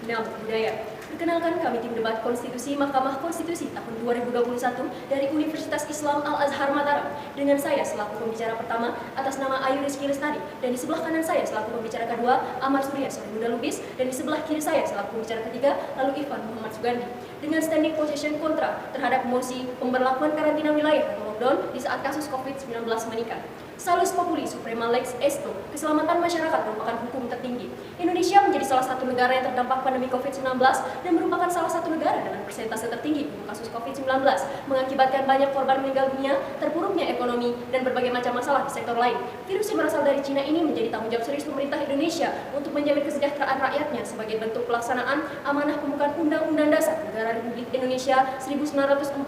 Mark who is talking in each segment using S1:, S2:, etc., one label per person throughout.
S1: Kriminal Budaya. Perkenalkan, kami tim debat konstitusi Mahkamah Konstitusi tahun 2021 dari Universitas Islam Al-Azhar Mataram. Dengan saya selaku pembicara pertama atas nama Ayu Rizky Lestari, dan di sebelah kanan saya selaku pembicara kedua Ahmad Surya Solemuda Lubis, dan di sebelah kiri saya selaku pembicara ketiga lalu Ivan Muhammad Sugandi. Dengan standing position kontra terhadap mosi pemberlakuan karantina wilayah atau lockdown di saat kasus COVID-19 meningkat. Salus populi suprema lex esto, keselamatan masyarakat merupakan hukum tertinggi. Indonesia menjadi salah satu negara yang terdampak pandemi COVID-19 dan merupakan salah satu negara dengan persentase tertinggi untuk kasus COVID-19, mengakibatkan banyak korban meninggal dunia, terpuruknya ekonomi, dan berbagai macam masalah di sektor lain. Virus yang berasal dari Cina ini menjadi tanggung jawab serius pemerintah Indonesia untuk menjamin kesejahteraan rakyatnya sebagai bentuk pelaksanaan amanah pembukaan Undang-Undang Dasar Negara Republik Indonesia 1945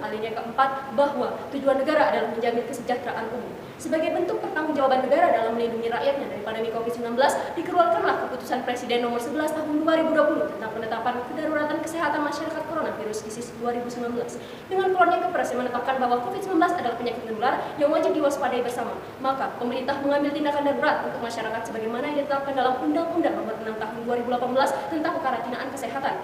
S1: alinea keempat bahwa tujuan negara adalah menjamin kesejahteraan umum. Sebagai bentuk pertanggungjawaban negara dalam melindungi rakyatnya dari pandemi COVID-19, dikeluarkanlah Keputusan Presiden Nomor 11 Tahun 2020 tentang penetapan kedaruratan kesehatan masyarakat coronavirus ISIS 2019. Dengan keluarnya Kepres yang menetapkan bahwa COVID-19 adalah penyakit menular yang wajib diwaspadai bersama, maka pemerintah mengambil tindakan darurat untuk masyarakat sebagaimana yang ditetapkan dalam Undang-Undang Nomor 6 Tahun 2018 tentang kekarantinaan kesehatan.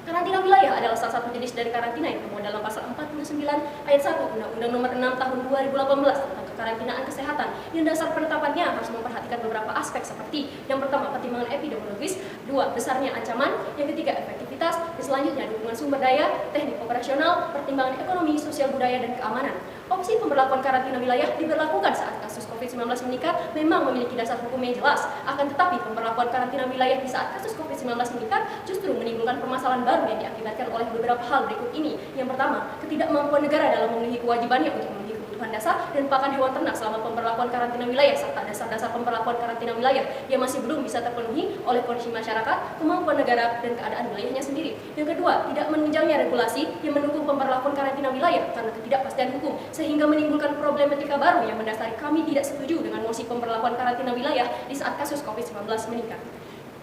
S1: Karantina wilayah adalah salah satu jenis dari karantina yang termuat dalam pasal 49 ayat 1 Undang-Undang Nomor 6 Tahun 2018 tentang kekarantinaan kesehatan, yang dasar penetapannya harus memperhatikan beberapa aspek seperti yang pertama, pertimbangan epidemiologis, dua, besarnya ancaman, yang ketiga, efektivitas, dan selanjutnya dukungan sumber daya, teknik operasional, pertimbangan ekonomi, sosial budaya, dan keamanan. Opsi pemberlakuan karantina wilayah diberlakukan saat kasus COVID-19 meningkat memang memiliki dasar hukum yang jelas. Akan tetapi pemberlakuan karantina wilayah di saat kasus COVID-19 meningkat justru menimbulkan permasalahan baru yang diakibatkan oleh beberapa hal berikut ini. Yang pertama, ketidakmampuan negara dalam memenuhi kewajibannya untuk memenuhi kebutuhan dasar dan pakan hewan ternak selama pemberlakuan karantina wilayah, serta dasar-dasar pemberlakuan karantina wilayah yang masih belum bisa terpenuhi oleh kondisi masyarakat, kemampuan negara, dan keadaan wilayahnya sendiri. Yang kedua, tidak menunjangnya regulasi yang mendukung pemberlakuan karantina wilayah karena ketidakpastian hukum, sehingga menimbulkan problematika baru yang mendasari kami tidak setuju dengan mosi pemberlakuan karantina wilayah di saat kasus COVID-19 meningkat.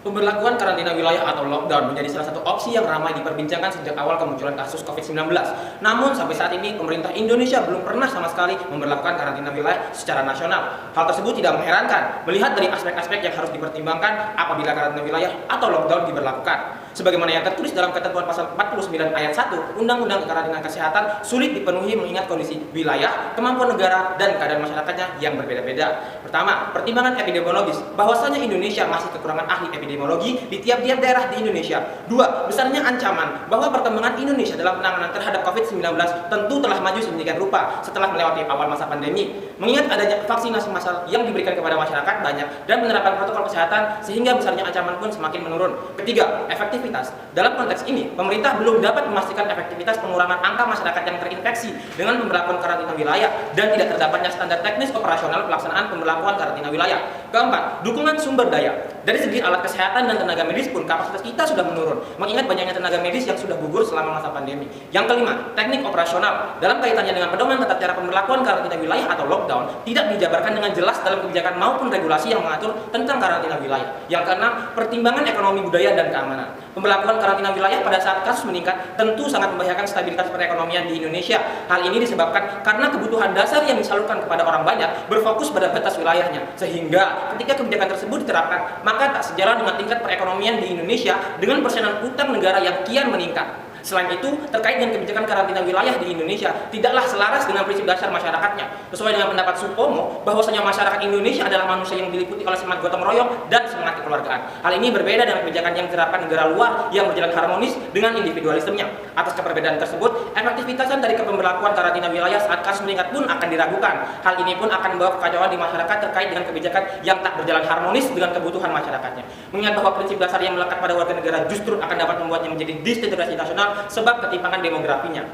S2: Pemberlakuan karantina wilayah atau lockdown menjadi salah satu opsi yang ramai diperbincangkan sejak awal kemunculan kasus COVID-19. Namun, sampai saat ini, pemerintah Indonesia belum pernah sama sekali memberlakukan karantina wilayah secara nasional. Hal tersebut tidak mengherankan, melihat dari aspek-aspek yang harus dipertimbangkan apabila karantina wilayah atau lockdown diberlakukan. Sebagaimana yang tertulis dalam ketentuan pasal 49 ayat 1 Undang-Undang Karantina Kesehatan sulit dipenuhi mengingat kondisi wilayah, kemampuan negara, dan keadaan masyarakatnya yang berbeda-beda. Pertama, pertimbangan epidemiologis, bahwasanya Indonesia masih kekurangan ahli epidemiologi di tiap-tiap daerah di Indonesia. Dua, besarnya ancaman bahwa perkembangan Indonesia dalam penanganan terhadap COVID-19 tentu telah maju sedemikian rupa setelah melewati awal masa pandemi. Mengingat adanya vaksinasi massal yang diberikan kepada masyarakat banyak dan penerapan protokol kesehatan sehingga besarnya ancaman pun semakin menurun. Ketiga, efektivitas. Dalam konteks ini, pemerintah belum dapat memastikan efektivitas pengurangan angka masyarakat yang terinfeksi dengan pemberlakuan karantina wilayah dan tidak terdapatnya standar teknis operasional pelaksanaan pemberlakuan karantina wilayah. Keempat, dukungan sumber daya. Dari segi alat kesehatan dan tenaga medis pun kapasitas kita sudah menurun, mengingat banyaknya tenaga medis yang sudah gugur selama masa pandemi. Yang kelima, teknik operasional. Dalam kaitannya dengan pedoman tata cara pemberlakuan karantina wilayah atau lockdown, tidak dijabarkan dengan jelas dalam kebijakan maupun regulasi yang mengatur tentang karantina wilayah. Yang keenam, pertimbangan ekonomi, budaya, dan keamanan. Pemberlakuan karantina wilayah pada saat kasus meningkat tentu sangat membahayakan stabilitas perekonomian di Indonesia. Hal ini disebabkan karena kebutuhan dasar yang disalurkan kepada orang banyak berfokus pada batas wilayahnya, sehingga ketika kebijakan tersebut diterapkan, maka tak sejalan dengan tingkat perekonomian di Indonesia dengan persenan utang negara yang kian meningkat. Selain itu, terkait dengan kebijakan karantina wilayah di Indonesia, tidaklah selaras dengan prinsip dasar masyarakatnya. Sesuai dengan pendapat Supomo, bahwasanya masyarakat Indonesia adalah manusia yang diliputi oleh semangat gotong royong dan semangat kekeluargaan. Hal ini berbeda dengan kebijakan yang diterapkan negara luar yang berjalan harmonis dengan individualismenya. Atas keperbedaan tersebut, efektivitasan dari pemberlakuan karantina wilayah saat kasus meningkat pun akan diragukan. Hal ini pun akan membawa kekacauan di masyarakat terkait dengan kebijakan yang tak berjalan harmonis dengan kebutuhan masyarakatnya. Mengingat bahwa prinsip dasar yang melekat pada warga negara justru akan dapat membuatnya menjadi disintegrasi nasional sebab ketimpangan demografinya.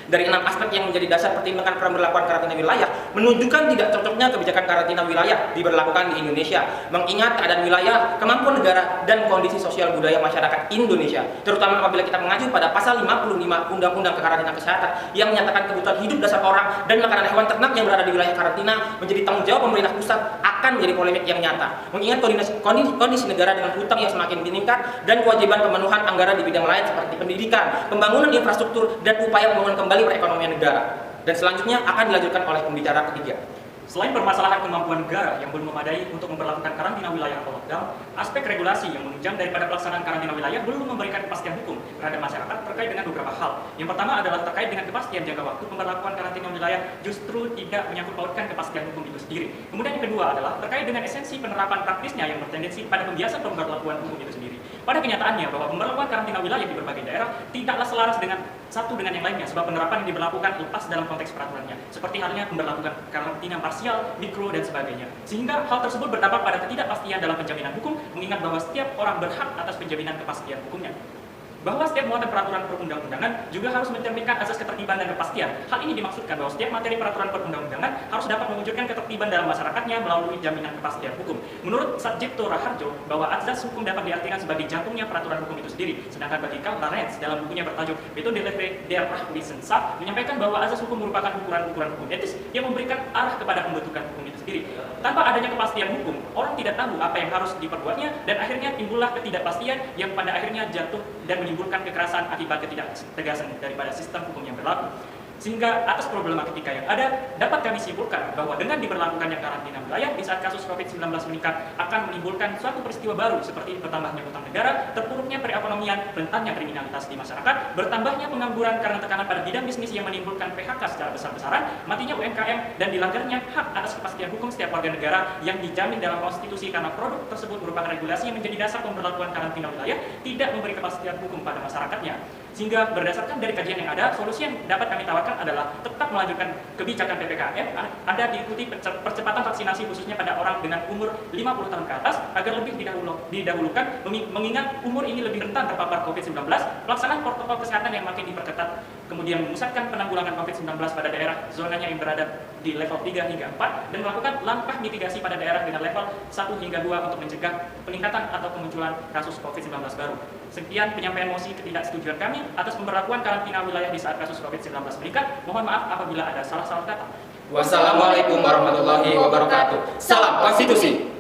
S2: Dari 6 aspek yang menjadi dasar pertimbangan pemberlakuan karantina wilayah menunjukkan tidak cocoknya kebijakan karantina wilayah diberlakukan di Indonesia, mengingat keadaan wilayah, kemampuan negara, dan kondisi sosial budaya masyarakat Indonesia, terutama apabila kita mengacu pada pasal 55 Undang-Undang Karantina Kesehatan yang menyatakan kebutuhan hidup dasar orang dan makanan hewan ternak yang berada di wilayah karantina menjadi tanggung jawab pemerintah pusat akan menjadi polemik yang nyata, mengingat kondisi negara dengan hutang yang semakin meningkat dan kewajiban pemenuhan anggaran di bidang lain seperti pendidikan, pembangunan infrastruktur, dan upaya pembangunan kembali perekonomian negara. Dan selanjutnya akan dilanjutkan oleh pembicara ketiga.
S3: Selain permasalahan kemampuan negara yang belum memadai untuk memperlakukan karantina wilayah atau lockdown, aspek regulasi yang menunjang daripada pelaksanaan karantina wilayah belum memberikan kepastian hukum terhadap masyarakat terkait dengan beberapa hal. Yang pertama adalah terkait dengan kepastian jangka waktu pemberlakuan karantina wilayah justru tidak menyangkut pautkan kepastian hukum itu sendiri. Kemudian yang kedua adalah terkait dengan esensi penerapan praktisnya yang bertendensi pada pembiasan pemberlakuan hukum itu sendiri. Pada kenyataannya bahwa pemberlakuan karantina wilayah di berbagai daerah tidaklah selaras dengan satu dengan yang lainnya, sebab penerapan yang diberlakukan lepas dalam konteks peraturannya, seperti halnya pemberlakuan karantina parsial, mikro, dan sebagainya. Sehingga hal tersebut berdampak pada ketidakpastian dalam penjaminan hukum, mengingat bahwa setiap orang berhak atas penjaminan kepastian hukumnya. Bahwa setiap muatan peraturan perundang-undangan juga harus mencerminkan asas ketertiban dan kepastian. Hal ini dimaksudkan bahwa setiap materi peraturan perundang-undangan harus dapat mewujudkan ketertiban dalam masyarakatnya melalui jaminan kepastian hukum. Menurut Satjipto Raharjo, bahwa azas hukum dapat diartikan sebagai jantungnya peraturan hukum itu sendiri. Sedangkan bagi Karl Lorenz dalam bukunya bertajuk Beton de l'Effet der Rechtswissenschaft menyampaikan bahwa azas hukum merupakan ukuran-ukuran hukum etis yang memberikan arah kepada pembentukan hukum itu sendiri. Tanpa adanya kepastian hukum, orang tidak tahu apa yang harus diperbuatnya dan akhirnya timbullah ketidakpastian yang pada akhirnya jatuh dan menimbulkan kekerasan akibat ketidaktegasan daripada sistem hukum yang berlaku. Sehingga atas problematika yang ada, dapat kami simpulkan bahwa dengan diberlakukannya karantina wilayah di saat kasus COVID-19 meningkat akan menimbulkan suatu peristiwa baru seperti bertambahnya utang negara, terpuruknya perekonomian, rentannya kriminalitas di masyarakat, bertambahnya pengangguran karena tekanan pada bidang bisnis yang menimbulkan PHK secara besar-besaran, matinya UMKM, dan dilanggarnya hak atas kepastian hukum setiap warga negara yang dijamin dalam konstitusi karena produk tersebut merupakan regulasi yang menjadi dasar pemberlakuan karantina wilayah tidak memberi kepastian hukum pada masyarakatnya. Sehingga berdasarkan dari kajian yang ada, solusi yang dapat kami tawarkan adalah tetap melanjutkan kebijakan PPKM, ada diikuti percepatan vaksinasi khususnya pada orang dengan umur 50 tahun ke atas agar lebih didahulukan mengingat umur ini lebih rentan terpapar COVID-19, pelaksanaan protokol kesehatan yang makin diperketat, kemudian memusatkan penanggulangan COVID-19 pada daerah zonanya yang berada di level 3 hingga 4 dan melakukan langkah mitigasi pada daerah dengan level 1 hingga 2 untuk mencegah peningkatan atau kemunculan kasus COVID-19 baru. Sekian penyampaian mosi ketidaksetujuan kami atas pemberlakuan karantina wilayah di saat kasus COVID-19 meningkat. Mohon maaf apabila ada salah-salah kata.
S2: Wassalamualaikum warahmatullahi wabarakatuh. Salam konstitusi.